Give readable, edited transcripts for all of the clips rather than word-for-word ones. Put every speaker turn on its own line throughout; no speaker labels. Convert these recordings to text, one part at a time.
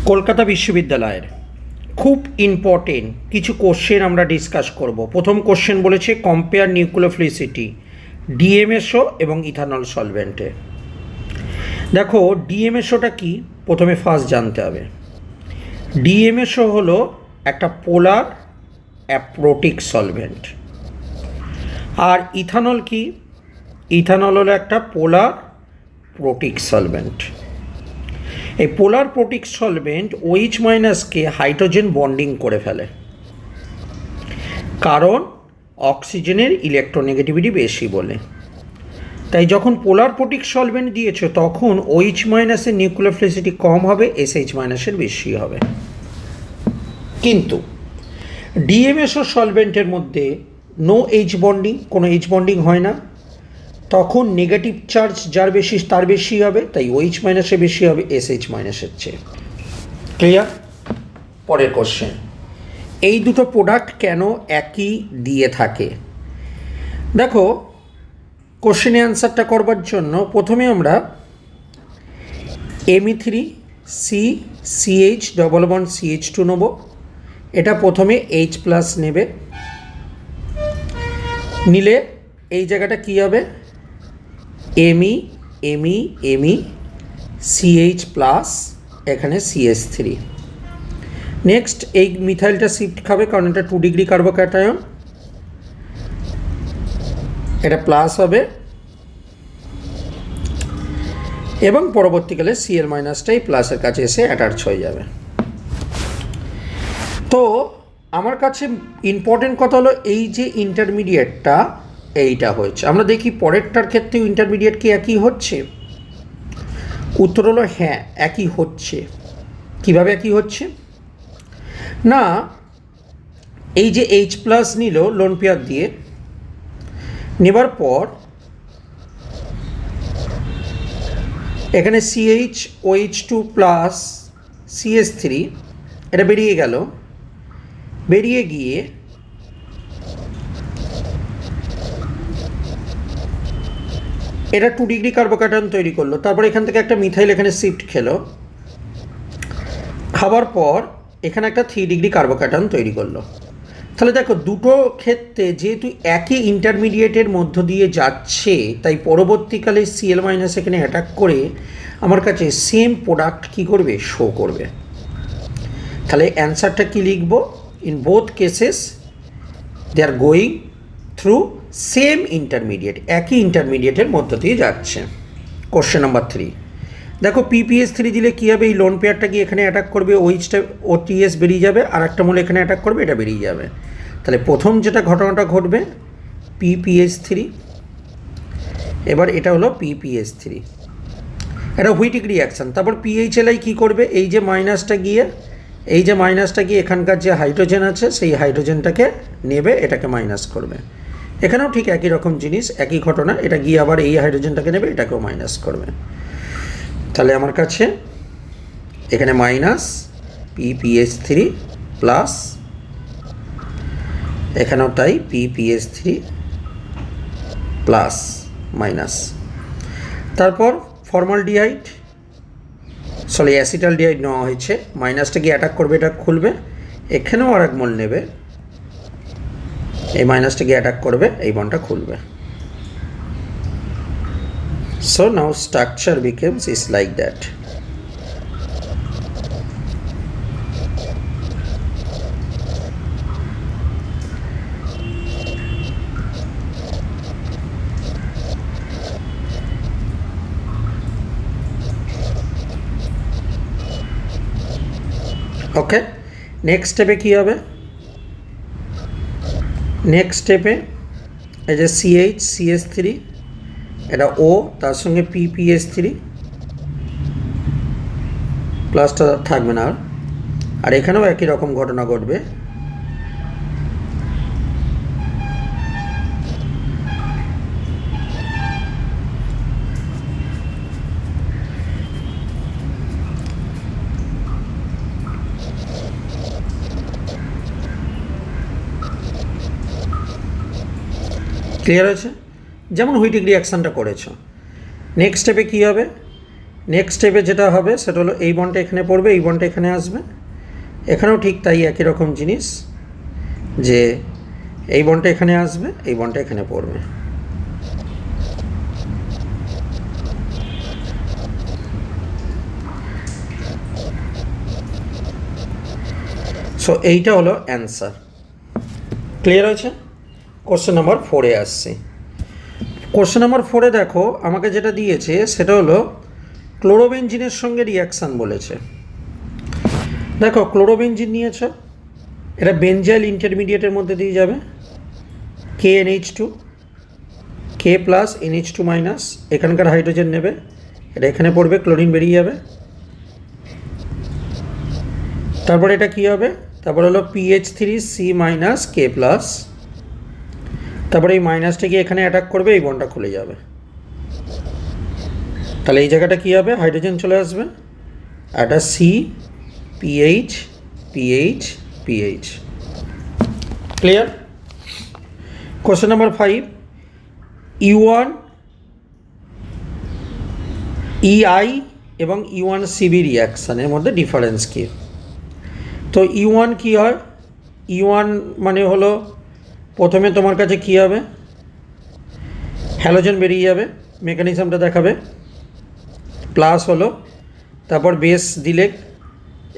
কলকাতা বিশ্ববিদ্যালয়ের খুব ইম্পর্টেন্ট কিছু কোশ্চেন আমরা ডিসকাস করব। প্রথম কোশ্চেন বলেছে কম্পেয়ার নিউক্লিওফিলিসিটি ডিএমএসও এবং ইথানল সলভেন্টে। দেখো ডিএমএসওটা কি প্রথমে ফার্স্ট জানতে হবে। ডিএমএসও হলো একটা পোলার অ্যাপ্রোটিক সলভেন্ট। আর ইথানল কি? ইথানল হলো একটা পোলার প্রোটিক সলভেন্ট। এই পোলার প্রোটিক সলভেন্ট OH মাইনাসকে হাইড্রোজেন বন্ডিং করে ফেলে, কারণ অক্সিজেনের ইলেকট্রোনেগেটিভিটি বেশি বলে। তাই যখন পোলার প্রোটিক সলভেন্ট দিয়েছো তখন OH মাইনাসের নিউক্লিওফিলিসিটি কম হবে, SH মাইনাসের বেশি হবে। কিন্তু ডিএমএসও সলভেন্টের মধ্যে নো এইচ বন্ডিং, কোনো এইচ বন্ডিং হয় না, তখন নেগেটিভ চার্জ যার বেশি তার বেশি হবে, তাই OH মাইনাসে বেশি হবে SH মাইনাসের চেয়ে। ক্লিয়ার? পরের কোশ্চেন, এই দুটো প্রোডাক্ট কেন একই দিয়ে থাকে? দেখো কোশ্চেনে অ্যান্সারটা করবার জন্য প্রথমে আমরা Me3CCH ডবল বন্ড CH2 নেব। এটা প্রথমে H প্লাস নেবে, নিলে এই জায়গাটা কী হবে? Me CH প্লাস এখানে CH3। নেক্সট এই মিথাইলটা শিফট খাবে, কারণ এটা 2 ডিগ্রি কার্বোক্যাটায়ন, এটা প্লাস হবে এবং পরবর্তীকালে Cl মাইনাসটাই প্লাসের কাছে এসে অ্যাটাচ হয়ে যাবে। তো আমার কাছে ইম্পর্টেন্ট কথা হলো এই যে ইন্টারমিডিয়েটটা এইটা হয়েছে। আমরা দেখি পরেরটার ক্ষেত্রেও ইন্টারমিডিয়েট কি একই হচ্ছে? উত্তর হলো হ্যাঁ, একই হচ্ছে। কিভাবে একই হচ্ছে? না, এই যে H প্লাস নিল লোন পেয়ার দিয়ে, নেবার পর এখানে CHOH2 প্লাস CH3 এটা বেরিয়ে গেল, বেরিয়ে গিয়ে এটা 2 ডিগ্রি কার্বোক্যাটায়ন তৈরি করলো। তারপর এখান থেকে একটা মিথাইল এখানে শিফট খেলো, খাবার পর এখানে একটা 3 ডিগ্রি কার্বোক্যাটায়ন তৈরি করলো। তাহলে দেখো দুটো ক্ষেত্রে যেহেতু একই ইন্টারমিডিয়েটের মধ্য দিয়ে যাচ্ছে, তাই পরবর্তীকালে Cl মাইনাস এখানে অ্যাটাক করে আমার কাছে সেম প্রোডাক্ট কী করবে? শো করবে। তাহলে অ্যান্সারটা কি লিখব? In both cases they are going through same intermediate, একই ইন্টারমিডিয়েটের মধ্য দিয়ে যাচ্ছে। কোশ্চেন নাম্বার 3 দেখো PPS3 দিলে কী হবে? এই লোন পেয়ারটা গিয়ে এখানে অ্যাটাক করবে, OHটা OTS বেরিয়ে যাবে, আর একটা মূল এখানে অ্যাটাক করবে, এটা বেরিয়ে যাবে। তাহলে প্রথম যেটা ঘটনাটা ঘটবে PPS3, এবার এটা হলো PPS3, এটা হুইটিক রিয়াকশান। তারপর PHLI কী করবে? এই যে মাইনাসটা গিয়ে এখানকার যে হাইড্রোজেন আছে সেই হাইড্রোজেনটাকে নেবে, এটাকে মাইনাস করবে। এখানেও ঠিক একই রকম জিনিস, একই ঘটনা, এটা গিয়ে আবার এই হাইড্রোজেনটাকে নেবে, এটাকেও মাইনাস করবে। তাহলে আমার কাছে এখানে মাইনাস PPS3 প্লাস, এখানেও তাই PPS3 প্লাস মাইনাস। তারপর ফর্মালডিহাইড অ্যাসিটালডিহাইড নেওয়া হয়েছে, মাইনাসটা গিয়ে অ্যাটাক করবে, এটা খুলবে, এখানেও আর এক মোল নেবে, এই মাইনাসটা গিয়ে অ্যাটাক করবে, এই বন্ডটা খুলবে। So now structure becomes is like that. Okay, next স্টেপে কী হবে? নেক্সট স্টেপে এই যে CH3, এটা O, তার সঙ্গে PPS3 প্লাসটা থাকবে না, আর এখানেও একই রকম ঘটনা ঘটবে। ক্লিয়ার হয়েছে? যেমন হুইটিক রিয়াকশানটা করেছো। নেক্সট স্টেপে কী হবে? নেক্সট স্টেপে যেটা হবে সেটা হলো এই বন্ডটা এখানে পড়বে, এই বন্ডটা এখানে আসবে, এখানেও ঠিক তাই একই রকম জিনিস, যে এই বন্ডটা এখানে আসবে, এই বন্ডটা এখানে পড়বে। সো এইটা হলো অ্যান্সার। ক্লিয়ার হয়েছে? কোশ্চেন নাম্বার 4-এ আসছি। কোশ্চেন নাম্বার 4-এ দেখো আমাকে যেটা দিয়েছে সেটা হলো ক্লোরোবেনজিনের সঙ্গে রিয়াকশান বলেছে। দেখো ক্লোরোবেনজিন নিয়েছ, এটা বেনজাইল ইন্টারমিডিয়েটের মধ্যে দিয়ে যাবে, KNH2, K plus NH2 minus, এখানকার হাইড্রোজেন নেবে, এটা এখানে পড়বে, ক্লোরিন বেরিয়ে যাবে। তারপর এটা কী হবে, তারপর হলো PH3C মাইনাস K প্লাস, তারপরে এই মাইনাসটা গিয়ে এখানে অ্যাটাক করবে, এই বন্ডটা খুলে যাবে। তাহলে এই জায়গাটা কী হবে, হাইড্রোজেন চলে আসবে, একটা CPH। Clear? Question number 5, U1 EI এবং U1CB রিয়াকশানের মধ্যে ডিফারেন্স কী? তো U1 কী হয়, U1 মানে হলো প্রথমে তোমার কাছে কী হবে, হ্যালোজেন বেরিয়ে যাবে, মেকানিজমটা দেখাবে, প্লাস হলো, তারপর বেস দিলে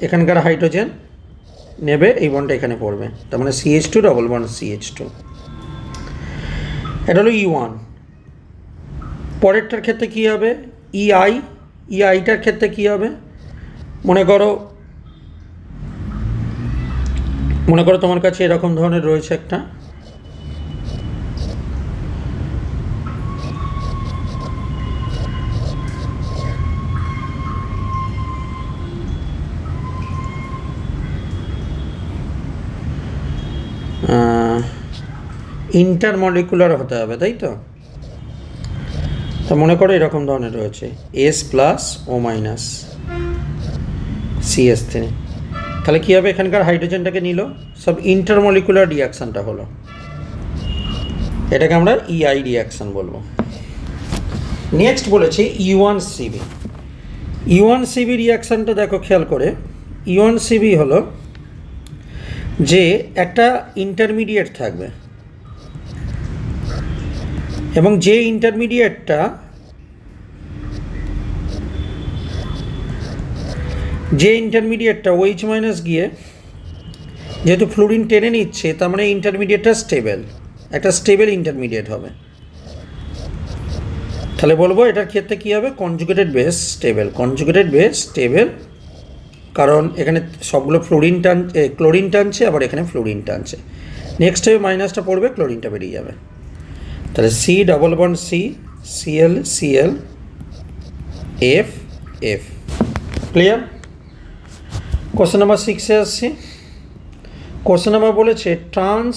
এখানকার হাইড্রোজেন নেবে, এই বন্ডটা এখানে পড়বে, তার মানে CH2 ডবল বন্ড CH2। এটা হলো U1। পরেরটার ক্ষেত্রে কী হবে, EIটার ক্ষেত্রে কী হবে, মনে করো তোমার কাছে এরকম ধরনের রয়েছে একটা, ইন্টারমলিকুলার হতে হবে, তাই তো? তা মনে করো এরকম ধরনের রয়েছে S plus O minus CS3। তাহলে কী হবে, এখানকার হাইড্রোজেনটাকে নিল, সব ইন্টারমলিকুলার রিয়াকশানটা হলো, এটাকে আমরা EI রিয়াকশান বলবো। নেক্সট বলেছে U1CB রিয়াকশানটা দেখো খেয়াল করে, U1CB হলো যে একটা ইন্টারমিডিয়েট থাকবে, এবং যে ইন্টারমিডিয়েটটা OH মাইনাস গিয়ে যেহেতু ফ্লুরিন টেনে নিচ্ছে, তার মানে ইন্টারমিডিয়েটটা একটা স্টেবল ইন্টারমিডিয়েট হবে। তাহলে বলবো এটার ক্ষেত্রে কী হবে, কনজুগেটেড বেস স্টেবল, কারণ এখানে সবগুলো ক্লোরিন টানছে, আবার এখানে ফ্লুরিন টানছে। নেক্সট টাইমে মাইনাসটা পড়বে, ক্লোরিনটা বেরিয়ে যাবে, তাহলে C double bond C Cl F। Clear? Question number 6-এ আসছি। কোশ্চেন নাম্বার বলেছে ট্রান্স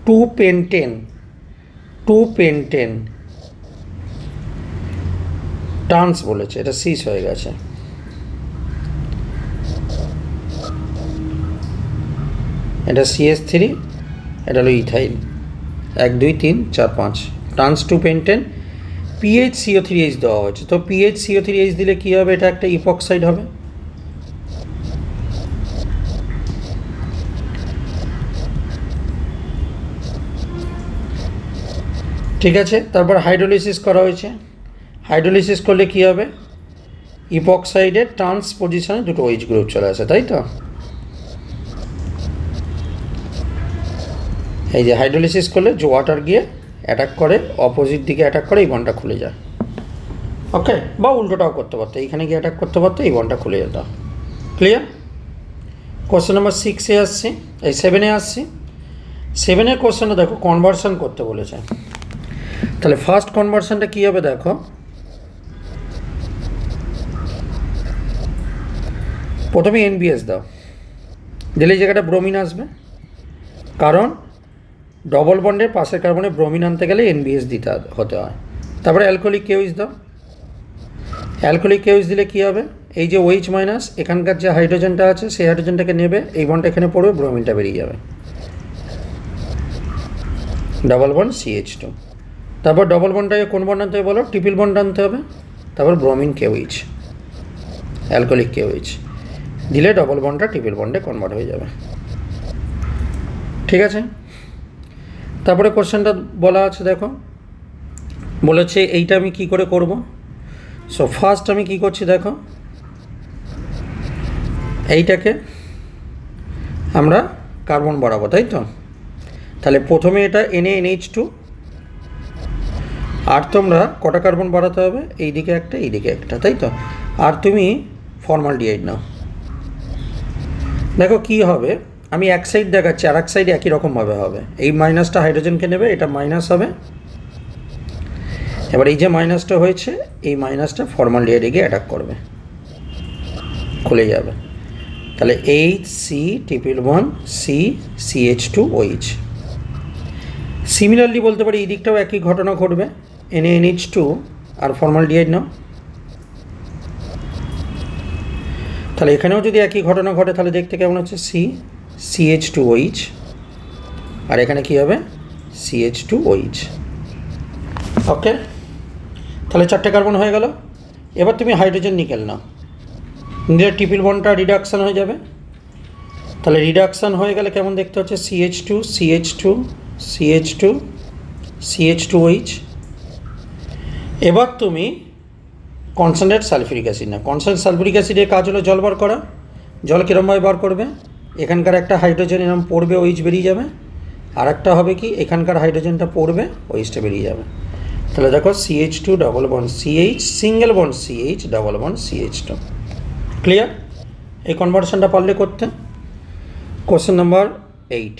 2-পেন্টেন ট্রান্স বলেছে, এটা সিস হয়ে গেছে, এটা CH3, এটা হলো ইথাইল, 1 2 3 4 5, ট্রান্স 2-পেন্টেন, PHCO3H দেওয়া হয়েছে। তো PHCO3H দিলে কী হবে, এটা একটা ইপক্সাইড হবে, ঠিক আছে। তারপর হাইড্রোলিসিস করা হয়েছে, হাইড্রোলিসিস করলে কী হবে, ইপক্সাইডের ট্রান্স পজিশনে দুটো OH গ্রুপ চলে আসে, তাই তো? এই যে হাইড্রোলিসিস করলে যে ওয়াটার গিয়ে অ্যাটাক করে, অপোজিট দিকে অ্যাটাক করে, এই বন্ডটা খুলে যায়, ওকে, বা উল্টোটাও করতে পারতো, এইখানে গিয়ে অ্যাটাক করতে পারতো, এই বন্ডটা খুলে যেত। ক্লিয়ার? কোশ্চেন নাম্বার 6-এ আসছি, 7-এ আসছি। 7-এর কোশ্চেনটা দেখো কনভার্সন করতে বলেছে। তাহলে ফার্স্ট কনভার্সনটা কী হবে দেখো, প্রথমে NBS দাও, দিলে এই জায়গাটা ব্রোমিন আসবে, কারণ ডবল বন্ডের পাশের কার্বনে ব্রোমিন আনতে গেলে NBS দিতে হতে হয়। তারপরে অ্যালকোহলিক কেউইচ দাও, অ্যালকোহলিক কেউইচ দিলে কী হবে, এই যে OH মাইনাস এখানকার যে হাইড্রোজেনটা আছে সেই হাইড্রোজেনটাকে নেবে, এই বন্ডটা এখানে পড়বে, ব্রোমিনটা বেরিয়ে যাবে, ডবল বন্ড CH2। তারপর ডবল বন্ডটাকে কোন বন্ড আনতে হবে বলো, ট্রিপল বন্ড আনতে হবে, তারপর ব্রোমিন কেওইচ, অ্যালকোহলিক কেওইচ দিলে ডবল বন্ডটা ট্রিপল বন্ডে কনভার্ট হয়ে যাবে। ঠিক আছে, তারপরে কোশ্চেনটা বলা আছে, দেখো বলেছে এইটা আমি কি করে করব। সো ফার্স্ট আমি কি করছি, দেখো এইটাকে আমরা কার্বন বাড়াবো, তাই তো। তাহলে প্রথমে এটা NaNH2, আর তোমরা কটা কার্বন বাড়াতে হবে, এইদিকে একটা এইদিকে একটা, তাই তো। আর তুমি ফর্মালডিহাইড নাও। দেখো কি হবে, আমি এক সাইড দেখাচ্ছি, আর এক সাইড একই রকমভাবে হবে। এই মাইনাসটা হাইড্রোজেনকে নেবে, এটা মাইনাস হবে। এবার এই যে মাইনাসটা হয়েছে, এই মাইনাসটা ফর্মালডিহাইডে গিয়ে অ্যাটাক করবে, খুলে যাবে। তাহলে HC((CH2OH)। সিমিলারলি বলতে পারি এই দিকটাও একই ঘটনা ঘটবে, NaNH2 আর ফর্মালডিহাইড নাও। তাহলে এখানেও যদি একই ঘটনা ঘটে তাহলে দেখতে কেমন হচ্ছে, CH2OH, আর এখানে কি হবে, CH2OH। ওকে, তাহলে 4টে কার্বন হয়ে গেল। এবার তুমি হাইড্রোজেন নিকেল নাও, নিলে ট্রিপল বন্ডটা রিডাকশান হয়ে যাবে। তাহলে রিডাকশান হয়ে গেলে কেমন দেখতে হচ্ছে, CH2 CH2 CH2 CH2OH। এবার তুমি কনসেন্ট্রেট সালফিউরিক অ্যাসিড না, কনসেন্ট্রেট সালফিউরিক অ্যাসিডের কাজ হলো জল বার করা। জল কীরমভাবে বার করবে, এখানকার একটা হাইড্রোজেন এরকম পড়বে, OH বেরিয়ে যাবে। আর একটা হবে কি, এখানকার হাইড্রোজেনটা পড়বে, OHটা বেরিয়ে যাবে। তাহলে দেখো CH2 double bond CH, single bond CH, double bond CH2। Clear? এই কনভার্সনটা পারলে করতে। Question number 8।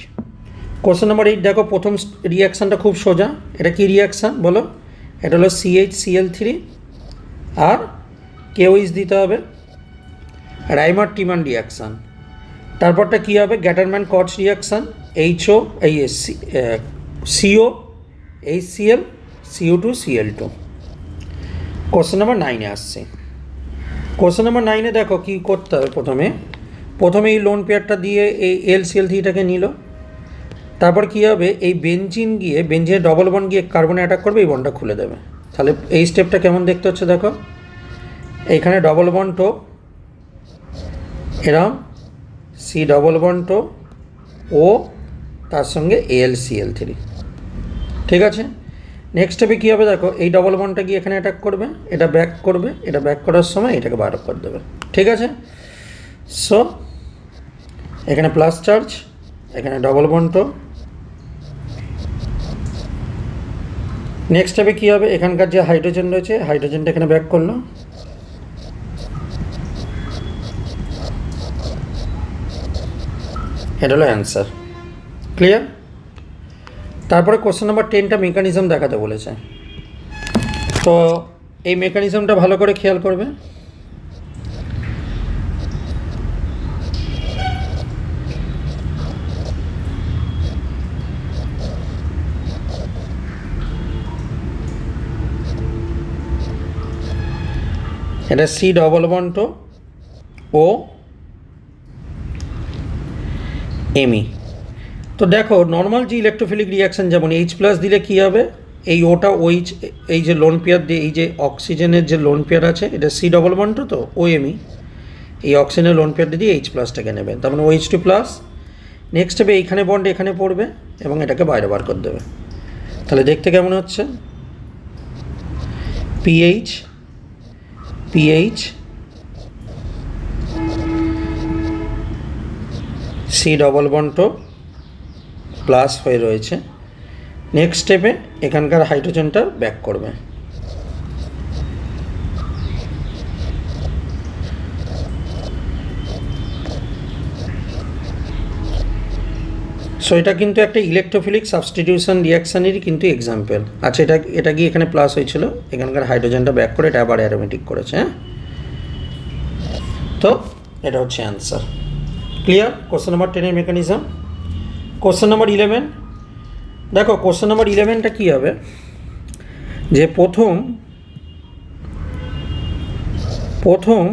কোশ্চেন নাম্বার 8 দেখো, প্রথম রিয়াকশানটা খুব সোজা। এটা কি রিয়াকশান বলো, এটা হলো CH(Cl3) আর KOH দিতে হবে, রাইমার টিমান রিয়াকশান। তারপরটা কী হবে, গ্যাটারম্যান কটস রিয়াকশান, HO এই CO HCl CO2 CL2। Question number 9-এ আসছে। কোশ্চেন নাম্বার 9-এ দেখো কী করতে হবে, প্রথমে এই লোন পেয়ারটা দিয়ে এই LCl3টাকে নিল। তারপর কী হবে, এই বেঞ্জিন গিয়ে বেঞ্জিনের ডবল বন্ড গিয়ে কার্বনে অ্যাটাক করবে, এই বন্ডটা খুলে দেবে। তাহলে এই স্টেপটা কেমন দেখতে হচ্ছে, দেখো এইখানে ডবল বন্ড টো, এরম C ডবল বন্ড টো ও, তার সঙ্গে AlCl3। ঠিক আছে, নেক্সট স্টেপে কী হবে, দেখো এই ডবল বন্ডটা গিয়ে এখানে অ্যাটাক করবে, এটা ব্যাক করবে, এটা ব্যাক করার সময় এটাকে বার করে দেবে। ঠিক আছে, সো এখানে প্লাস চার্জ, এখানে ডবল বন্ড টো। নেক্সট স্টেপে কী হবে, এখানকার যে হাইড্রোজেন রয়েছে, হাইড্রোজেনটা এখানে ব্যাক করলো, এটা হলো অ্যান্সার। ক্লিয়ার? তারপরে কোশ্চেন নাম্বার 10টা মেকানিজম দেখাতে বলেছে। তো এই মেকানিজমটা ভালো করে খেয়াল করবে। এটা C ডবল বন্ড টো ও Me। তো দেখো নর্মাল যে ইলেকট্রোফিলিক রিয়াকশান, যেমন H+ দিলে কী হবে, এই ওটা OH, এই যে লোন পেয়ার দিয়ে, এই যে অক্সিজেনের যে লোন পেয়ার আছে, এটা C ডবল বন্ড টো, তো OMe, এই অক্সিজেনের লোন পেয়ার দিয়ে H+টাকে নেবে, তার মানে OH2+। নেক্সট হবে এইখানে বন্ড এখানে পড়বে এবং এটাকে বাইরে বার করে দেবে। তাহলে দেখতে কেমন হচ্ছে, PH PH C double bond টো প্লাস হয়ে রয়েছে। নেক্সট স্টেপে এখানকার হাইড্রোজেনটা ব্যাক করবে। সো এটা কিন্তু একটা ইলেকট্রোফিলিক সাবস্টিটিউশন রিয়াকশানেরই কিন্তু এক্সাম্পল। আচ্ছা, এটা গিয়ে এখানে প্লাস হয়েছিল, এখানকার হাইড্রোজেনটা ব্যাক করে এটা আবার অ্যারোমেটিক করেছে। হ্যাঁ, তো এটা হচ্ছে অ্যান্সার। ক্লিয়ার? কোশ্চেন নাম্বার 10-এর মেকানিজম। কোশ্চেন নাম্বার 11 দেখো, কোশ্চেন নাম্বার 11টা কী হবে, যে প্রথম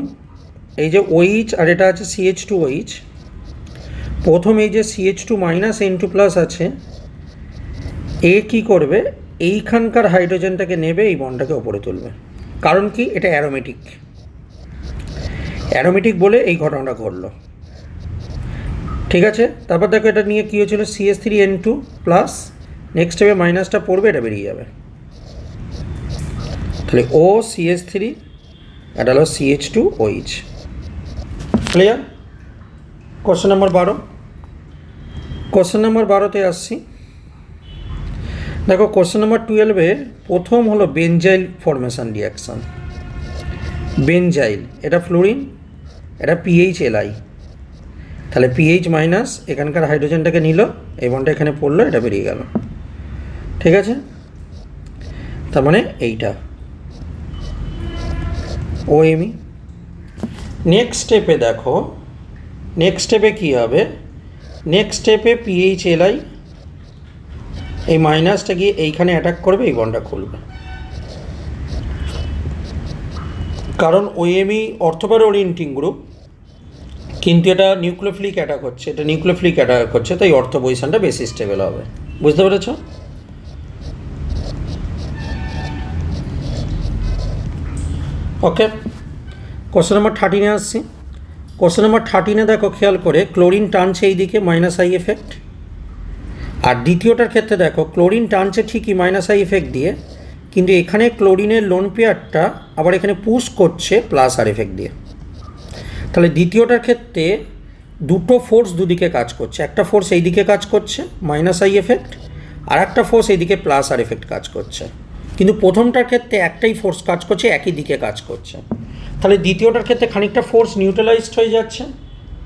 এই যে OH আর এটা আছে CH2OH, প্রথম এই যে CH2 মাইনাস N2+ আছে, এ কী করবে, এইখানকার হাইড্রোজেনটাকে নেবে, এই বন্ডটাকে ওপরে তুলবে। কারণ কি, এটা অ্যারোমেটিক, অ্যারোমেটিক বলে এই ঘটনাটা ঘটলো। ঠিক আছে, তারপর দেখো এটা নিয়ে কী হয়েছিল, CH3N2 প্লাস, নেক্সট স্টেপে মাইনাসটা পড়বে, এটা বেরিয়ে যাবে। তাহলে OCH3, এটা হলো CH2OH। Clear? Question number 12। Question number 12তে আসছি। দেখো কোশ্চেন নাম্বার 12-এ প্রথম হলো বেনজাইল ফরমেশন রিয়াকশান। বেনজাইল, এটা ফ্লোরিন, এটা PHLi, তাহলে PH মাইনাস এখানকার হাইড্রোজেনটাকে নিল, এই বন্ডটা এখানে পড়লো, এটা বেরিয়ে গেল। ঠিক আছে, তার মানে এইটা OMe। নেক্সট স্টেপে দেখো, নেক্সট স্টেপে কী হবে, নেক্সট স্টেপে PHLi, এই মাইনাসটা গিয়ে এইখানে অ্যাটাক করবে, এই বন্ডটা খুলবে। কারণ OMe অর্থোপ্যার ওরিয়েন্টিং গ্রুপ, কিন্তু এটা নিউক্লিওফিলিক অ্যাটাক হচ্ছে, এটা নিউক্লিওফিলিক অ্যাটাক হচ্ছে, তাই অর্থ পজিশনটা বেশি স্টেবল হবে। বুঝতে পেরেছ? ওকে, কোশ্চেন নাম্বার 13-এ আসছি। কোশ্চেন নাম্বার 13-এ দেখো খেয়াল করে, ক্লোরিন টানছে এই দিকে, -I এফেক্ট। আর দ্বিতীয়টার ক্ষেত্রে দেখো ক্লোরিন টানছে ঠিকই -I এফেক্ট দিয়ে, কিন্তু এখানে ক্লোরিনের লোন পেয়ারটা আবার এখানে পুশ করছে +R এফেক্ট দিয়ে। তাহলে দ্বিতীয়টার ক্ষেত্রে দুটো ফোর্স দুদিকে কাজ করছে, একটা ফোর্স এই দিকে কাজ করছে -I এফেক্ট, আর একটা ফোর্স এইদিকে +R এফেক্ট কাজ করছে। কিন্তু প্রথমটার ক্ষেত্রে একটাই ফোর্স কাজ করছে, একই দিকে কাজ করছে। তাহলে দ্বিতীয়টার ক্ষেত্রে খানিকটা ফোর্স নিউট্রালাইজড হয়ে যাচ্ছে।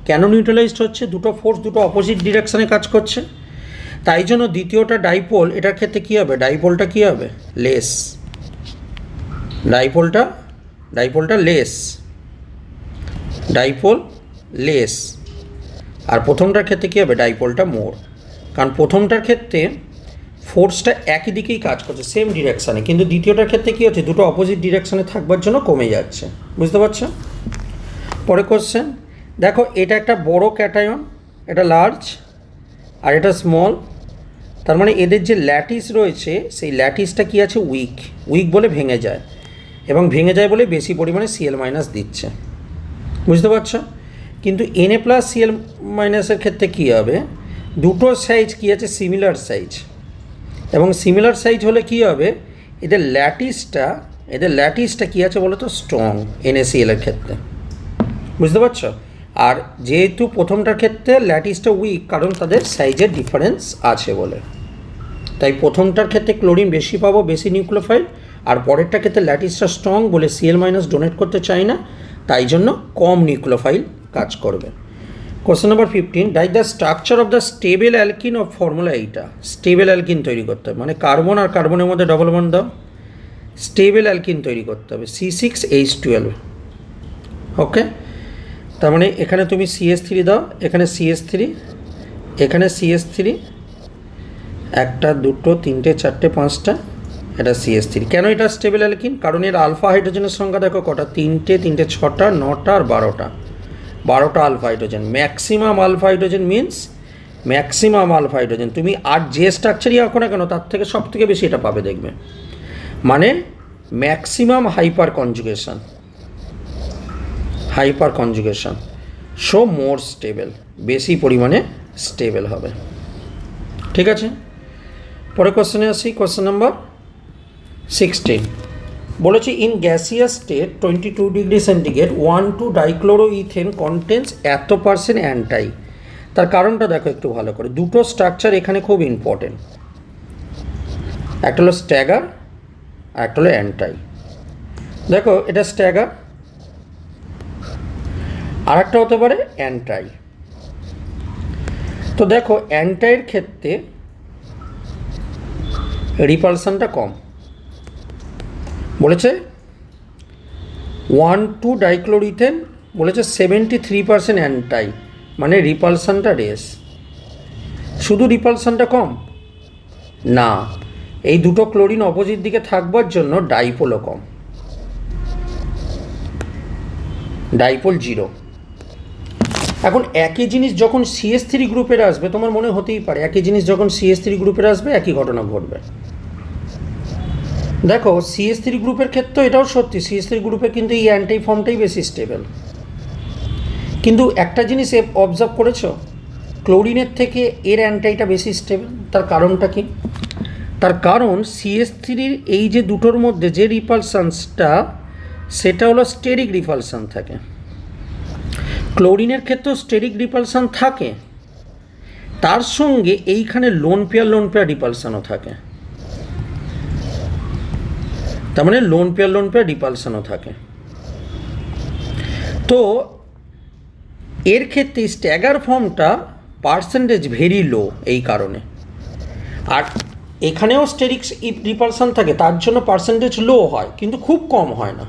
কেন নিউট্রালাইজড হচ্ছে? দুটো ফোর্স দুটো অপোজিট ডিরেকশানে কাজ করছে, তাই জন্য দ্বিতীয়টা ডাইপোল, এটার ক্ষেত্রে কী হবে, ডাইপোলটা কী হবে, লেস, ডাইপোলটা লেস, ডাইপোল লেস। আর প্রথমটার ক্ষেত্রে কী হবে, ডাইপোলটা মোর। কারণ প্রথমটার ক্ষেত্রে ফোর্সটা একই দিকেই কাজ করছে, সেম ডিরেকশানে, কিন্তু দ্বিতীয়টার ক্ষেত্রে কী হচ্ছে, দুটো অপোজিট ডিরেকশানে থাকবার জন্য কমে যাচ্ছে। বুঝতে পারছো? পরে কোশ্চেন দেখো, এটা একটা বড় ক্যাটায়ন, এটা লার্জ আর এটা স্মল, তার মানে এদের যে ল্যাটিস রয়েছে সেই ল্যাটিসটা কী আছে, উইক বলে ভেঙে যায়, এবং ভেঙে যায় বলে বেশি পরিমাণে Cl- দিচ্ছে। বুঝতে পারছো? কিন্তু Na+Cl- ক্ষেত্রে কী হবে, দুটো সাইজ কী আছে, সিমিলার সাইজ, এবং সিমিলার সাইজ হলে কী হবে, এদের ল্যাটিসটা কী আছে বলো তো, স্ট্রং, NaCl এর ক্ষেত্রে। বুঝতে পারছো? আর যেহেতু প্রথমটার ক্ষেত্রে ল্যাটিসটা উইক, কারণ তাদের সাইজের ডিফারেন্স আছে বলে, তাই প্রথমটার ক্ষেত্রে ক্লোরিন বেশি পাবো, বেশি নিউক্লিওফাইল, আর পরেরটার ক্ষেত্রে ল্যাটিসটা স্ট্রং বলে Cl- ডোনেট করতে চাই না, তাই জন্য কম নিউক্লিওফাইল কাজ করবে। কোশ্চেন নাম্বার 15, ডাইট the structure of the stable alkyne of formula এইটা। স্টেবল অ্যালকিন তৈরি করতে হবে, মানে কার্বন আর কার্বনের মধ্যে ডবল বন্ড দাও, স্টেবল অ্যালকিন তৈরি করতে হবে, C6H12। ওকে, তার মানে এখানে তুমি CH3 দাও, এখানে CH3, এখানে CH3, একটা দুটো তিনটে চারটে পাঁচটা, এটা CH3। কেন এটা স্টেবল অ্যালকিন? কারণ এর আলফা হাইড্রোজেনের সংখ্যা দেখো কটা, তিনটে 6টা 9টা আর 12টা alpha hydrogen. Maximum alpha hydrogen means maximum alpha hydrogen, তুমি আর যে স্ট্রাকচারই আঁকো না কেন তার থেকে সব থেকে বেশি এটা পাবে, দেখবে, মানে ম্যাক্সিমাম হাইপার কনজুগেশন, সো মোর স্টেবল, বেশি পরিমাণে স্টেবল হবে। ঠিক আছে, পরে কোশ্চেনে আসি। কোশ্চেন নাম্বার 16 বলেছি, in gaseous state 22 degree centigrade 1,2-ডাইক্লোরোইথেন কন্টেন্স এত % অ্যান্টাই। তার কারণটা দেখো একটু ভালো করে, দুটো স্ট্রাকচার এখানে খুব ইম্পর্টেন্ট, একটা হলো স্ট্যাগার আর একটা হলো অ্যান্টাই। দেখো এটা স্ট্যাগার, আর একটা হতে পারে অ্যান্টাই। তো দেখো অ্যান্টাইয়ের ক্ষেত্রে রিপালশনটা কম, বলেছে 1,2-ডাইক্লোরোইথেন, বলেছে 73% অ্যান্টাই, মানে রিপালশনটা রেস। শুধু রিপালশনটা কম না, এই দুটো ক্লোরিন অপোজিট দিকে থাকবার জন্য ডাইপোলও কম, ডাইপোল 0। এখন একই জিনিস যখন CH3 গ্রুপের আসবে, তোমার মনে হতেই পারে একই জিনিস যখন CH3 গ্রুপের আসবে একই ঘটনা ঘটবে। দেখো CH3 গ্রুপের ক্ষেত্রে এটাও সত্যি, CH3 গ্রুপে কিন্তু এই অ্যান্টি ফর্মটাই বেশি স্টেবল। কিন্তু একটা জিনিস অবজার্ভ করেছো, ক্লোরিনের থেকে এর অ্যান্টাইটা বেশি স্টেবল। তার কারণটা কি? তার কারণ CH3-র এই যে দুটোর মধ্যে যে রিপালসানসটা, সেটা হলো স্টেরিক রিপালসান থাকে। ক্লোরিনের ক্ষেত্রেও স্টেরিক রিপালসান থাকে, তার সঙ্গে এইখানে লোন পেয়ার রিপালসানও থাকে। তার মানে লোন পেয়ার রিপালসানও থাকে। তো এর ক্ষেত্রে স্ট্যাগার ফর্মটা পার্সেন্টেজ ভেরি লো এই কারণে। আর এখানেও স্টেরিক রিপালসান থাকে, তার জন্য পার্সেন্টেজ লো হয়, কিন্তু খুব কম হয় না।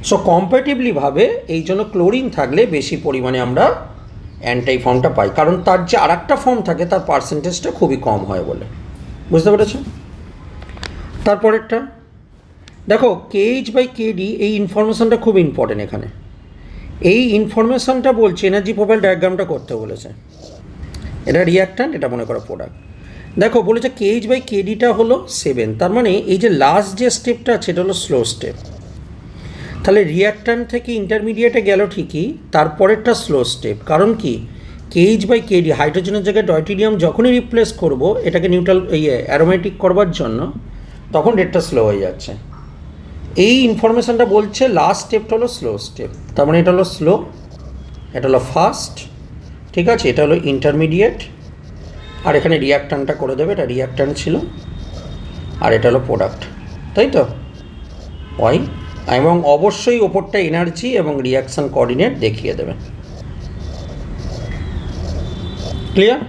সো কম্পারেটিভলিভাবে এই জন্য ক্লোরিন থাকলে বেশি পরিমাণে আমরা অ্যান্টাই ফর্মটা পাই, কারণ তার যে আর একটা ফর্ম থাকে তার পার্সেন্টেজটা খুবই কম হয় বলে। বুঝতে পেরেছ? তারপরেরটা দেখো KH/KD, এই ইনফরমেশনটা খুব ইম্পর্টেন্ট এখানে। এই ইনফরমেশনটা বলছে এনার্জি প্রোফাইল ডায়াগ্রামটা করতে বলেছে। এটা রিঅ্যাক্ট্যান্ট, এটা মনে করো প্রোডাক্ট। দেখো বলেছে KH/KDটা হলো 7, তার মানে এই যে লাস্ট যে স্টেপটা আছে এটা হলো স্লো স্টেপ। তাহলে রিঅ্যাক্ট্যান্ট থেকে ইন্টারমিডিয়েটে গেল ঠিকই, তারপরেরটা স্লো স্টেপ। কারণ কি, KH/KD হাইড্রোজেনের জায়গায় ডয়টেরিয়াম যখনই রিপ্লেস করব এটাকে নিউট্রাল অ্যারোমেটিক করবার জন্য, তখন রেটটা স্লো হয়ে যাচ্ছে। এই ইনফরমেশনটা বলছে লাস্ট স্টেপটা হলো স্লো স্টেপ। তার মানে এটা হলো স্লো, এটা হলো ফাস্ট, ঠিক আছে, এটা হলো ইন্টারমিডিয়েট, আর এখানে রিঅ্যাক্ট্যান্টটা করে দেবে, এটা রিঅ্যাক্ট্যান্ট ছিল, আর এটা হলো প্রোডাক্ট, তাই তো ওয়াই। এবং অবশ্যই ওপরটা এনার্জি এবং রিয়াকশান কোঅর্ডিনেট দেখিয়ে দেবে। ক্লিয়ার?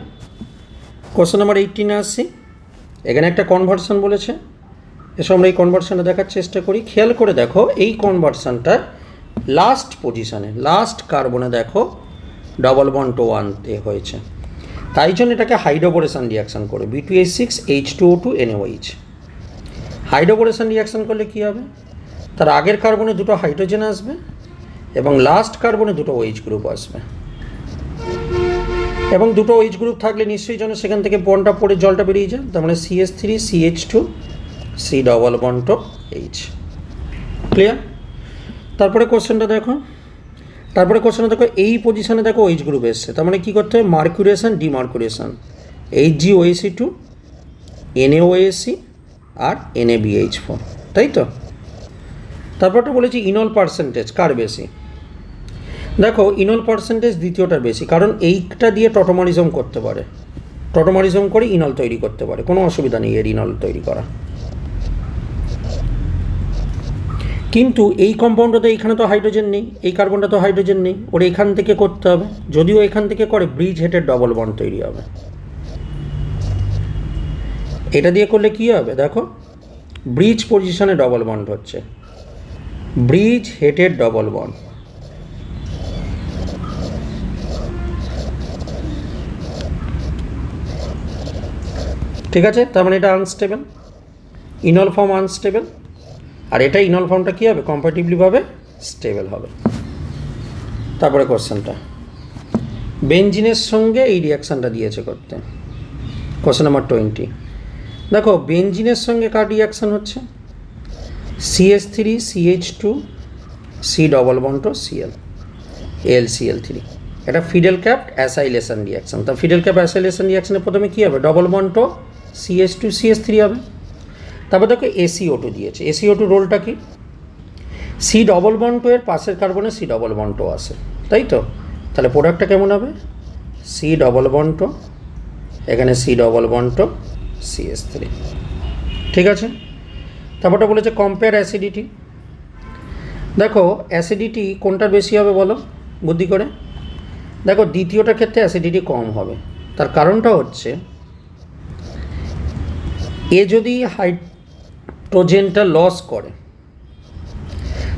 কোশ্চেন নাম্বার 18-এ আসছি। এখানে একটা কনভার্সন বলেছে, এসব আমরা এই কনভার্সনটা দেখার চেষ্টা করি। খেয়াল করে দেখো এই কনভার্সনটা লাস্ট পজিশানে, লাস্ট কার্বনে দেখো ডবল বন্ড 1-তে হয়েছে, তাই জন্য এটাকে হাইড্রোবোরেশন রিয়াকশান করে B2H6H2O2 NaOH। হাইড্রোবোরেশন রিয়াকশান করলে কী হবে, তার আগের কার্বনে দুটো হাইড্রোজেন আসবে এবং লাস্ট কার্বনে দুটো OH গ্রুপ আসবে। এবং দুটো OH গ্রুপ থাকলে নিশ্চয়ই যেন সেখান থেকে বন্ডটা পড়ে জলটা বেরিয়ে যায়, তার মানে CH3CH2 C double bond H। Clear? তারপরে কোশ্চেনটা দেখো, এই পজিশনে দেখো OH গ্রুপ এসছে, তার মানে কী করতে হবে, মার্কুরেশন ডিমার্কুরেশন, HgOAC2 NaOAC আর NaBH4, তাই তো। তারপরটা বলেছি ইনল পার্সেন্টেজ কার বেশি। দেখো ইনল পার্সেন্টেজ দ্বিতীয়টার বেশি, কারণ এইটা দিয়ে টটোমারিজম করতে পারে, টটোমারিজম করে ইনল তৈরি করতে পারে, কোনো অসুবিধা নেই এর ইনল তৈরি করা। কিন্তু এই কম্পাউন্ডটাতে এইখানে তো হাইড্রোজেন নেই, এই কার্বনটা তো হাইড্রোজেন নেই, ওর এখান থেকে করতে হবে। যদিও এখান থেকে করে ব্রিজ হেডের ডবল বন্ড তৈরি হবে। এটা দিয়ে করলে কী হবে, দেখো ব্রিজ পজিশনে ডবল বন্ড হচ্ছে, ব্রিজ হেডের ডবল বন্ড। ঠিক আছে, তার মানে এটা আনস্টেবল, ইনল ফর্ম আনস্টেবল, আর এটা ইনল ফর্মটা কী হবে, কম্পারেটিভলিভাবে স্টেবল হবে। তারপরে কোশ্চেনটা বেঞ্জিনের সঙ্গে এই রিয়াকশানটা দিয়েছে করতে। কোশ্চেন নাম্বার 20, দেখো বেঞ্জিনের সঙ্গে কার রিয়াকশান হচ্ছে, CH3CH2 C double bond Cl AlCl3। এটা ফিডেল ক্যাপ অ্যাসাইলেশন রিয়াকশান। তা ফিডেল ক্যাপ অ্যাসাইলেশন রিয়াকশানে প্রথমে কী হবে, ডবল বন্ড CH2CH3 হবে। তারপর দেখো ACO2 দিয়েছে, ACO2 রোলটা কি, C ডবল বন্ড এর পাশের কার্বনে C ডবল বন্ড আসে, তাই তো। তাহলে প্রোডাক্টটা কেমন হবে, C ডবল বন্ড, এখানে C ডবল বন্ড CH3, ঠিক আছে। তারপরটা বলেছে কম্পেয়ার অ্যাসিডিটি। দেখো অ্যাসিডিটি কোনটার বেশি হবে বলো বুদ্ধি করে। দেখো দ্বিতীয়টার ক্ষেত্রে অ্যাসিডিটি কম হবে, তার কারণটা হচ্ছে এ যদি হাইড্রোজেনটা লস করে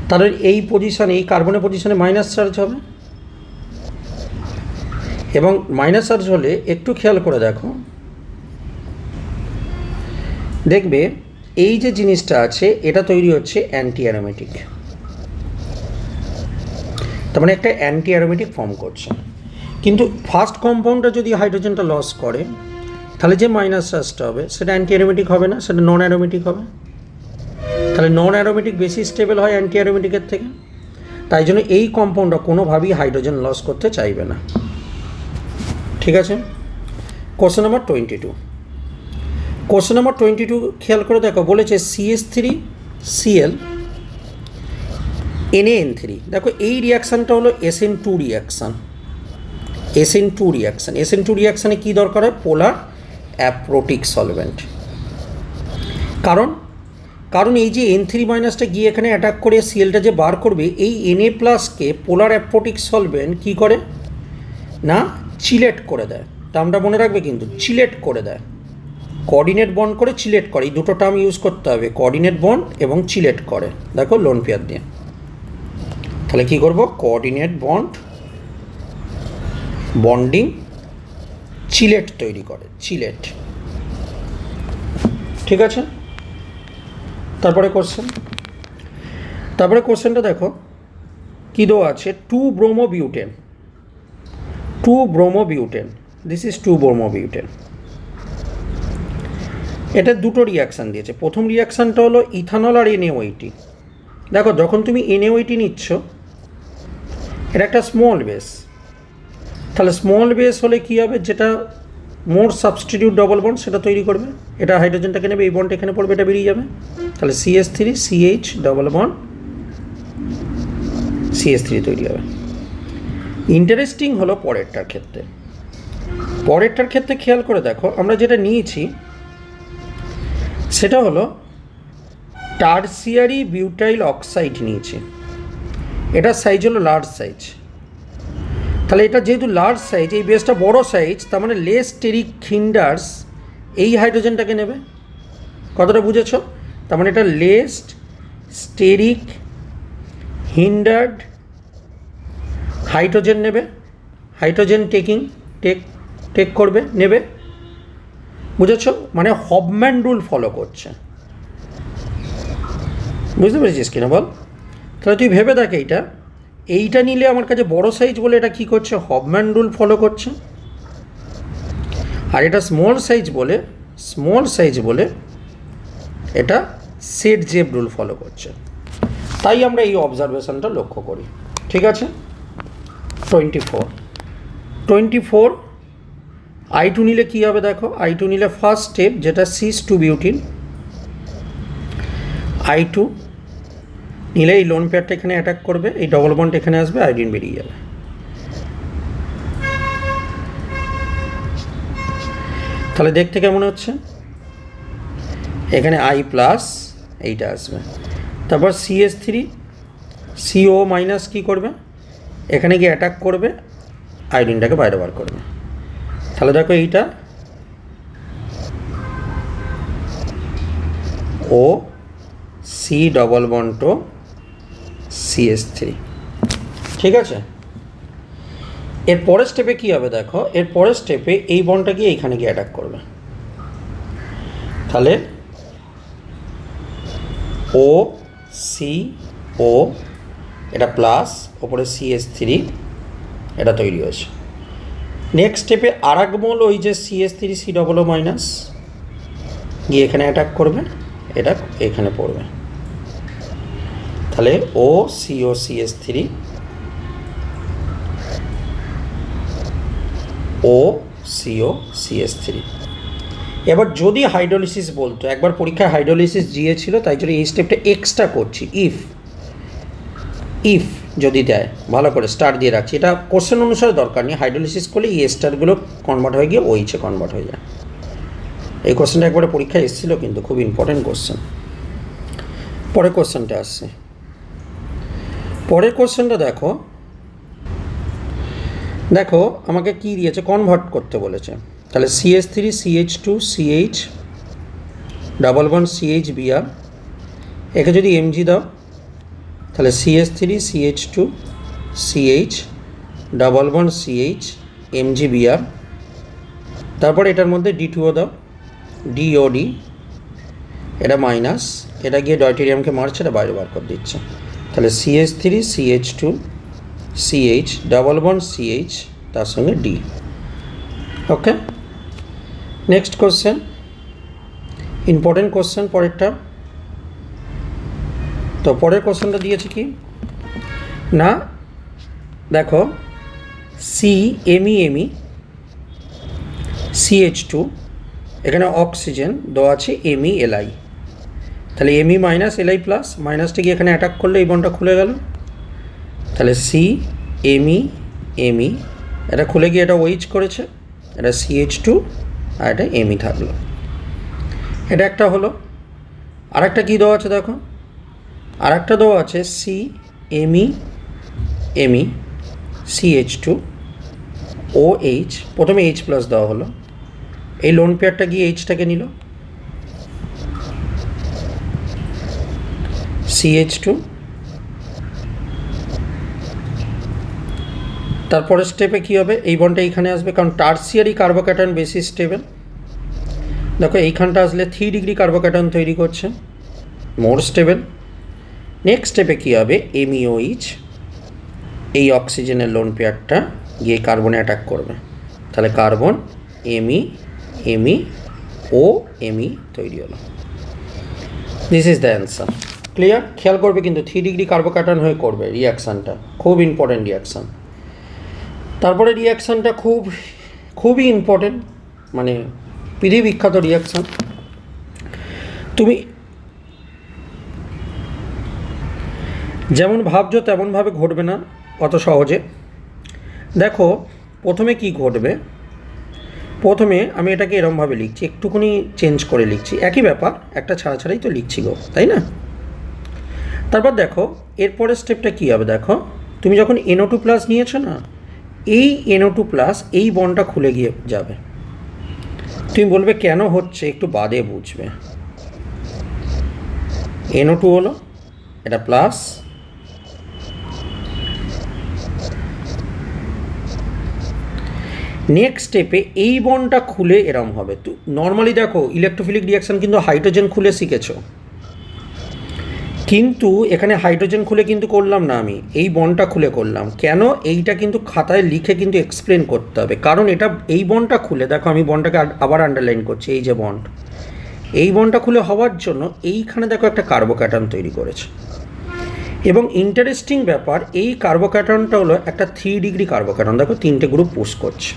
তাহলে এই পজিশানে, এই কার্বনের পজিশানে মাইনাস চার্জ হবে, এবং মাইনাস চার্জ হলে একটু খেয়াল করে দেখো, দেখবে এই যে জিনিসটা আছে এটা তৈরি হচ্ছে অ্যান্টি অ্যারোমেটিক, তার মানে একটা অ্যান্টি অ্যারোমেটিক ফর্ম করছে। কিন্তু ফার্স্ট কম্পাউন্ডটা যদি হাইড্রোজেনটা লস করে তাহলে যে মাইনাস চার্জটা হবে সেটা অ্যান্টি অ্যারোমেটিক হবে না, সেটা নন অ্যারোমেটিক হবে। তাহলে নন অ্যারোমেটিক বেশি স্টেবল হয় অ্যান্টি অ্যারোমেটিকের থেকে, তাই জন্য এই কম্পাউন্ডটা কোনোভাবেই হাইড্রোজেন লস করতে চাইবে না। ঠিক আছে, কোশ্চেন নাম্বার 22। কোশ্চেন নাম্বার 22 খেয়াল করে দেখো, বলেছে CH3Cl NaN3। দেখো এই রিয়াকশানটা হলো SN2 reaction. SN2 reaction, SN2 রিয়াকশানে কী দরকার হয়? পোলার অ্যাপ্রোটিক সলভেন্ট। কারণ এই যে N3 মাইনাসটা গিয়ে এখানে অ্যাটাক করে সিএলটা যে বার করবে, এই Na প্লাসকে পোলার অ্যাপ্রোটিক সলভেন্ট কী করে না চিলেট করে দেয়। টার্মটা মনে রাখবে কিন্তু, চিলেট করে দেয়, কোঅর্ডিনেট বন্ড করে চিলেট করে, এই দুটো টার্ম ইউজ করতে হবে, কোঅর্ডিনেট বন্ড এবং চিলেট করে। দেখো লোন পেয়ার দিয়ে, তাহলে কী করবো? কোঅর্ডিনেট বন্ড বন্ডিং চিলেট তৈরি করে, চিলেট। ঠিক আছে, তারপরে কোশ্চেনটা দেখো কী দেওয়া আছে, 2-bromoবিউটেন, দিস ইজ 2-bromoবিউটেন। এটা দুটো রিয়াকশান দিয়েছে। প্রথম রিয়াকশানটা হলো ইথানল আর NaOH। দেখো যখন তুমি NaOH নিচ্ছ, এটা একটা স্মল বেস, তাহলে স্মল বেস হলে কী হবে? যেটা মোর সাবস্টিটিউট ডবল বন্ড সেটা তৈরি করবে, এটা হাইড্রোজেনটাকে নেবে, এই বন্ড এখানে পড়বে, এটা বেরিয়ে যাবে, তাহলে CH3CH ডবল বন্ড CH3 তৈরি হবে। ইন্টারেস্টিং হলো পরেরটার ক্ষেত্রে খেয়াল করে দেখো, আমরা যেটা নিয়েছি সেটা হলো টারসিয়ারি বিউটাইল অক্সাইড নিয়েছি, এটার সাইজ হলো লার্জ সাইজ। তাহলে এটা যেহেতু লার্জ সাইজ, এই বেসটা বড় সাইজ, তার মানে লেস স্টেরিক হিন্ডার্স এই হাইড্রোজেনটাকে নেবে। কতটা বুঝেছ? তার মানে এটা লেস স্টেরিক হিন্ডার্ড হাইড্রোজেন নেবে, হাইড্রোজেন টেক করবে, নেবে। বুঝেছ? মানে হফম্যান রুল ফলো করছে। বুঝতে পেরেছিস কিনা বল? তাহলে তুই ভেবে দেখ, এইটা নিলে আমার কাছে বড় সাইজ বলে এটা কী করছে? হফম্যান রুল ফলো করছে। আর এটা স্মল সাইজ বলে এটা সেট-জেব রুল ফলো করছে। তাই আমরা এই অবজারভেশনটা লক্ষ্য করি। ঠিক আছে, 24 I2 নিলে কী হবে? দেখো I2 নিলে ফার্স্ট স্টেপ যেটা cis2-বিউটিন, I2 নিলে এই লোন পেয়ারটা এখানে অ্যাটাক করবে, এই ডবল বন্ড এখানে আসবে, আয়োডিন বেরিয়ে যাবে। তাহলে দেখতে কেমন হচ্ছে? এখানে I প্লাস এইটা আসবে, তারপর CH3CO মাইনাস কী করবে? এখানে গিয়ে অ্যাটাক করবে, আয়োডিনটাকে বাইরে বার করবে। তাহলে দেখো এইটা ও C ডবল বন্ড টো CH3। ঠিক আছে, এর পরের স্টেপে কী হবে? দেখো এর পরের স্টেপে এই বন্ডটা গিয়ে এইখানে গিয়ে অ্যাটাক করবে, তাহলে OCO এটা প্লাস, ওপরে CH3 এটা তৈরি হয়েছে। নেক্সট স্টেপে আরাগমল ওই যে CH3C ডবল ও মাইনাস গিয়ে এখানে অ্যাটাক করবে, এটা এখানে পড়বে, তাহলে OCOCH3 OCOCH3। এবার যদি হাইড্রোলিসিস বলতো, একবার পরীক্ষায় হাইড্রোলিসিস দিয়েছিল, তাই জন্য এই স্টেপটা এক্সট্রা করছি। ইফ যদি দেয়, ভালো করে স্টার দিয়ে রাখছি, এটা কোশ্চেন অনুসারে দরকার নেই। হাইড্রোলিসিস করলে এই স্টারগুলো কনভার্ট হয়ে গিয়ে ওইচে কনভার্ট হয়ে যায়। এই কোশ্চেনটা একবারে পরীক্ষায় এসেছিলো, কিন্তু খুব ইম্পর্টেন্ট কোশ্চেন। পরের কোশ্চেনটা আসছে, পরের কোশ্চেনটা দেখো আমাকে কি দিয়েছে? কনভার্ট করতে বলেছে। তাহলে CH3CH2CH ডবল বন্ড CHBr, একে যদি Mg দাও, তাহলে CH3CH2CH double bond CH MgBr, তারপর এটার মধ্যে D2O দাও, DOD, এটা মাইনাস, এটা গিয়ে ডয়টেরিয়ামকে মারছে, এটা বাইরে বার করে দিচ্ছে। তাহলে CH3CH2CH ডবল বন্ড CH তার সঙ্গে D। ওকে, নেক্সট কোশ্চেন, ইম্পর্টেন্ট কোশ্চেন পরেরটা। তো পরের কোশ্চেনটা দিয়েছে কি না, দেখো CMe CH2, এখানে অক্সিজেন দেওয়া আছে MELi, তাহলে Me মাইনাস Li প্লাস, মাইনাসটা গিয়ে এখানে অ্যাটাক করলে এই বন্ডটা খুলে গেল, তাহলে CMe এটা খুলে গিয়ে এটা OH করেছে, এটা CH2 আর এটা Me থাকলো, এটা একটা হলো। আরেকটা কী দেওয়া আছে দেখো, আরেকটা দেওয়া আছে CMe CH2 OH, প্রথমে H প্লাস দেওয়া হলো, এই লোন পেয়ারটা গিয়ে এইচটাকে নিল, CH2, তারপরে স্টেপে কী হবে, এই বন্ডটা এইখানে আসবে, কারণ টার্সিয়ারি কার্বোক্যাটায়ন বেশি স্টেবল। দেখো এইখানটা আসলে 3 ডিগ্রি কার্বোক্যাটায়ন তৈরি করছে, মোর স্টেবল। নেক্সট স্টেপে কী হবে, MEOH, এই অক্সিজেনের লোন পেয়ারটা গিয়ে কার্বনে অ্যাটাক করবে, তাহলে কার্বন Me তৈরি হলো। This is the answer. Clear? খেয়াল করবে কিন্তু 3 ডিগ্রি কার্বোক্যাটায়ন হয়ে করবে রিয়াকশানটা, খুব ইম্পর্টেন্ট রিয়াকশান। তারপরে রিয়াকশানটা খুবই ইম্পর্টেন্ট, মানে পৃথিবী বিখ্যাত রিয়াকশান। তুমি যেমন ভাবছো তেমনভাবে ঘটবে না অত সহজে। দেখো প্রথমে কি ঘটবে, প্রথমে আমি এটাকে এরমভাবে লিখছি, একটুখানি চেঞ্জ করে লিখছি, একই ব্যাপার, একটা ছাড়াই তো লিখছি গো, তাই না? তারপর দেখো এরপরের স্টেপটা কী হবে, দেখো তুমি যখন NO2 প্লাস নিয়েছো না, এই NO2 প্লাস এই বন্ডটা খুলে গিয়ে যাবে, তুমি বলবে কেন হচ্ছে, একটু বাদে বুঝবে। NO2 হলো, এটা প্লাস, নেক্সট স্টেপে এই বন্ডটা খুলে এরম হবে। তো নর্মালি দেখো ইলেকট্রোফিলিক রিয়াকশান কিন্তু হাইড্রোজেন খুলে শিখেছো, কিন্তু এখানে হাইড্রোজেন খুলে কিন্তু করলাম না, আমি এই বন্ডটা খুলে করলাম। কেন, এইটা কিন্তু খাতায় লিখে কিন্তু এক্সপ্লেন করতে হবে, কারণ এটা এই বন্ডটা খুলে, দেখো আমি বন্ডটাকে আবার আন্ডারলাইন করছি, এই যে বন্ড, এই বন্ডটা খুলে হওয়ার জন্য এইখানে দেখো একটা কার্বোক্যাটায়ন তৈরি করেছে, এবং ইন্টারেস্টিং ব্যাপার, এই কার্বোক্যাটায়নটা হলো একটা 3 ডিগ্রি কার্বোক্যাটায়ন, দেখো 3টে গ্রুপ পুশ করছে,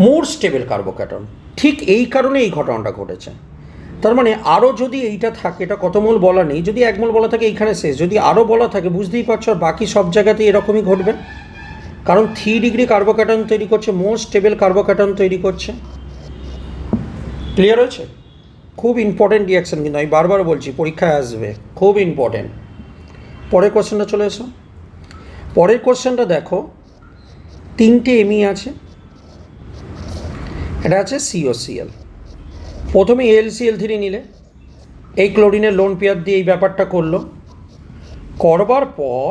মোর স্টেবল কার্বোক্যাটায়ন। ঠিক এই কারণে এই ঘটনাটা ঘটেছে। তার মানে আরও যদি এইটা থাকে, এটা কত মোল বলা নেই, যদি 1 মোল বলা থাকে এইখানে শেষ, যদি আরও বলা থাকে বুঝতেই পারছো, আর বাকি সব জায়গাতেই এরকমই ঘটবে, কারণ 3 ডিগ্রি কার্বোক্যাটায়ন তৈরি করছে, মোর স্টেবল কার্বোক্যাটায়ন তৈরি করছে। ক্লিয়ার হয়েছে? খুব ইম্পর্টেন্ট রিয়াকশান, কিন্তু আমি বারবার বলছি পরীক্ষায় আসবে, খুব ইম্পর্টেন্ট। পরের কোশ্চেনটা চলে এসো। পরের কোশ্চেনটা দেখো, 3টে Me আছে, এটা আছে COCl, প্রথমে AlCl3 নিলে, এই ক্লোরিনের লোন পেয়ার দিয়ে এই ব্যাপারটা করলো, করবার পর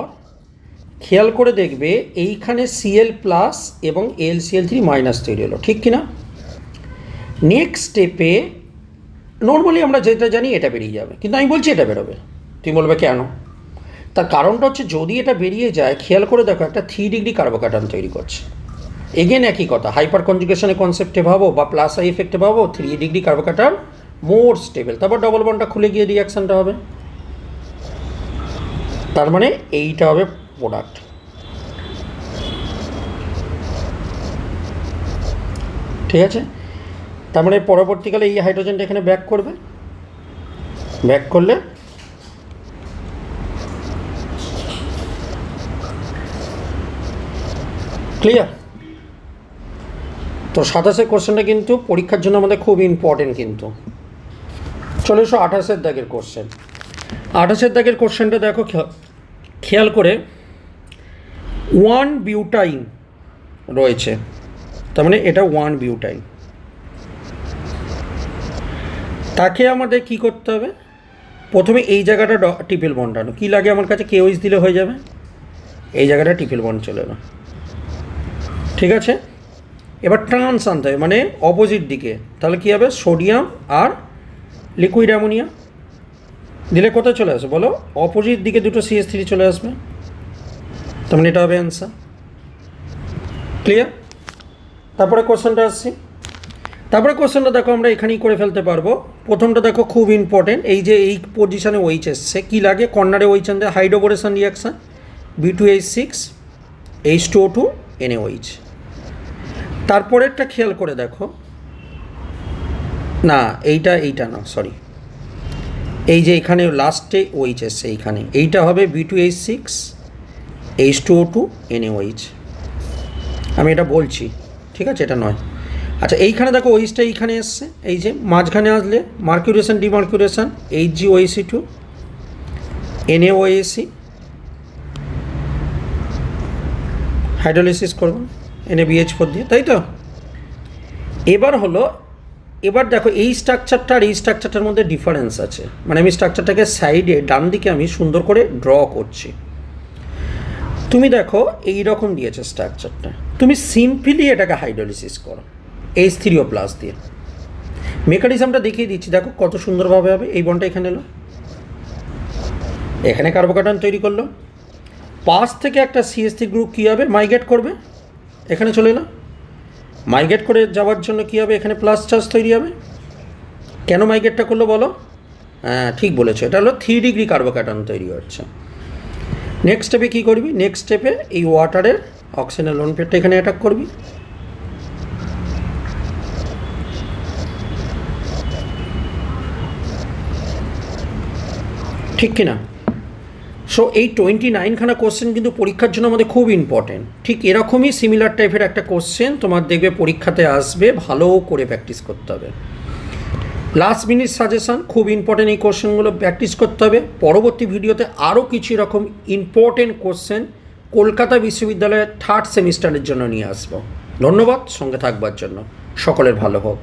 খেয়াল করে দেখবে এইখানে Cl প্লাস এবং AlCl3 মাইনাস তৈরি হলো, ঠিক কিনা? নেক্সট স্টেপে নর্মালি আমরা যেটা জানি এটা বেরিয়ে যাবে, কিন্তু আমি বলছি এটা বেরোবে, তুমি বলবে কেন? তার কারণটা হচ্ছে যদি এটা বেরিয়ে যায়, খেয়াল করে দেখো একটা 3 ডিগ্রি কার্বোক্যাটায়ন তৈরি করছে, এগেন একই কথা, হাইপার কনজুগেশনের কনসেপ্টে ভাবো বা প্লাস আই এফেক্টে ভাবো, 3 ডিগ্রি কার্বোক্যাটায়ন মোর স্টেবল, তারপর ডবল বন্ডটা খুলে গিয়ে রিয়াকশানটা হবে, তার মানে এইটা হবে প্রোডাক্ট। ঠিক আছে? তার মানে পরবর্তীকালে এই হাইড্রোজেনটা এখানে ব্যাক করবে, ব্যাক করলে ক্লিয়ার? তো 27 কোশ্চেনটা কিন্তু পরীক্ষার জন্য আমাদের খুব ইম্পর্টেন্ট। কিন্তু চলে এসো 28 দাগের কোশ্চেন। 28 দাগের কোশ্চেনটা দেখো খেয়াল করে, 1 বিউটাইন রয়েছে, তার মানে এটা 1 বিউটাইন, তাকে আমাদের কি করতে হবে, প্রথমে এই জায়গাটা ট্রিপল বন্ড আনো, কী লাগে আমার কাছে, KOH দিলে হয়ে যাবে, এই জায়গাটা ট্রিপল বন্ড চলে এলো, ঠিক আছে? এবার ট্রান্স আনতে হবে, মানে অপোজিট দিকে, তাহলে কী হবে, সোডিয়াম আর লিকুইড অ্যামোনিয়া দিলে কোথায় চলে আসবে বলো, অপোজিট দিকে দুটো CH3 চলে আসবে, তার মানে এটা হবে অ্যান্সার। ক্লিয়ার? তারপরে কোশ্চেনটা আসছি, তারপরে কোশ্চেনটা দেখো আমরা এখানেই করে ফেলতে পারবো। প্রথমটা দেখো খুব ইম্পর্টেন্ট, এই যে এই পজিশানে ওইচ এসছে, কী লাগে কর্নারে ওইচ আনতে হাইড্রোবোরেশন রিয়াকশান B2H6 H2O2 NaOH। তারপরেরটা খেয়াল করে দেখো, না এইটা না সরি, এই যে এখানে লাস্টে ওইচ এসছে এইখানে, এইটা হবে B2H6 H2O2 NaOH। আমি এটা বলছি, ঠিক আছে, এটা নয়। আচ্ছা এইখানে দেখো ওইচটা এইখানে এসছে, এই যে মাঝখানে আসলে মার্কিউরেশন ডিমার্কিউরেশন HgOAC2 NaOAC হাইড্রোলিসিস করব NaBH4 দিয়ে, তাই তো। এবার দেখো এই স্ট্রাকচারটা আর এই স্ট্রাকচারটার মধ্যে ডিফারেন্স আছে, মানে আমি স্ট্রাকচারটাকে সাইডে ডান দিকে আমি সুন্দর করে ড্র করছি। তুমি দেখো এই রকম দিয়েছে স্ট্রাকচারটা, তুমি সিম্পলি এটাকে হাইড্রোলিসিস করো H3O+ দিয়ে। মেকানিজমটা দেখিয়ে দিচ্ছি, দেখো কত সুন্দরভাবে হবে। এই বন্ডটা এখানে এলো, এখানে কার্বোকার্বন তৈরি করলো, পাশ থেকে একটা CH3 গ্রুপ কী হবে মাইগ্রেট করবে, এখানে চলে এলো, মাইগ্রেট করে যাওয়ার জন্য কী হবে এখানে প্লাস চার্জ তৈরি হবে। কেন মাইগ্রেটটা করলো বলো? হ্যাঁ ঠিক বলেছো, এটা হলো 3 ডিগ্রি কার্বোকার্বন তৈরি হচ্ছে। নেক্সট স্টেপে কী করবি, নেক্সট স্টেপে এই ওয়াটারের অক্সিজেনের লোন পেয়ারটা এখানে অ্যাটাক করবি, ঠিক কিনা। সো এই 29খানা কোশ্চেন কিন্তু পরীক্ষার জন্য আমাদের খুব ইম্পর্টেন্ট। ঠিক এরকমই সিমিলার টাইপের একটা কোশ্চেন তোমার দেখবে পরীক্ষাতে আসবে, ভালো করে প্র্যাকটিস করতে হবে। লাস্ট মিনিট সাজেশান, খুব ইম্পর্টেন্ট এই কোশ্চেনগুলো প্র্যাকটিস করতে হবে। পরবর্তী ভিডিওতে আরও কিছু এরকম ইম্পর্টেন্ট কোশ্চেন কলকাতা বিশ্ববিদ্যালয়ের 3rd সেমিস্টারের জন্য নিয়ে আসবো। ধন্যবাদ সঙ্গে থাকবার জন্য, সকলের ভালো হোক।